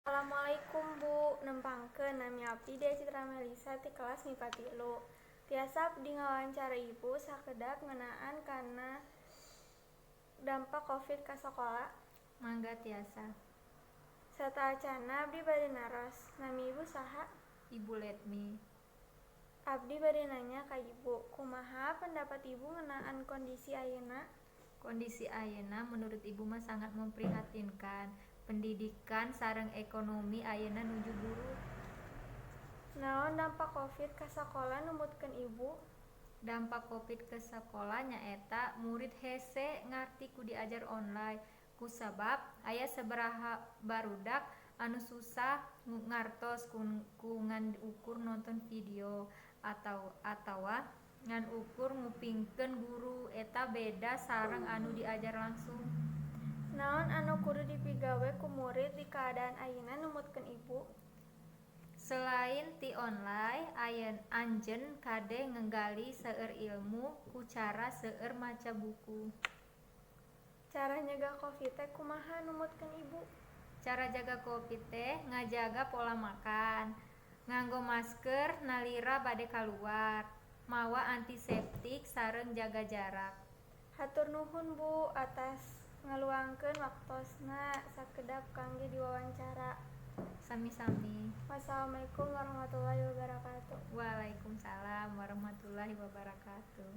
Assalamualaikum Bu, nempangkeun nami abdi Dea Citra Melisa ti kelas MIPA 3. Tiasa abdi ngawawancara Ibu sakedap ngeunaan kana dampak Covid ka sakola. Mangga tiasa. Sataacana abdi bade naros. Nami Ibu saha? Ibu Letmi. Abdi bade nanya ka Ibu, kumaha pendapat Ibu ngeunaan kondisi ayeuna? Kondisi ayeuna menurut Ibu mah sangat memprihatinkan. Pendidikan sareng ekonomi ayeuna nuju buruk. Naon dampak Covid ka sakola numutkeun Ibu? Dampak Covid ke sakola nyaeta murid hese ngarti ku diajar online. Kusabab aya sabaraha barudak anu susah ngartos ku ngan ukur nonton video atawa ngan ukur ngupingkeun guru eta beda sareng anu diajar langsung. Naon anu kudu dipigawe ku murid di kaadaan ayeuna numutkeun Ibu? Selain ti online, anjeun kade nggali seueur ilmu ku cara seueur maca buku. Cara nyegah Covid teh kumaha numutkeun Ibu? Cara jaga Covid teh ngajaga pola makan, nganggo masker nalira bade kaluar, mawa antiseptik sareng jaga jarak. Hatur nuhun Bu atas ngaluangkeun waktosna sakedap kangge diwawancara. Sami-sami. Wassalamualaikum warahmatullahi wabarakatuh. Waalaikumsalam warahmatullahi wabarakatuh.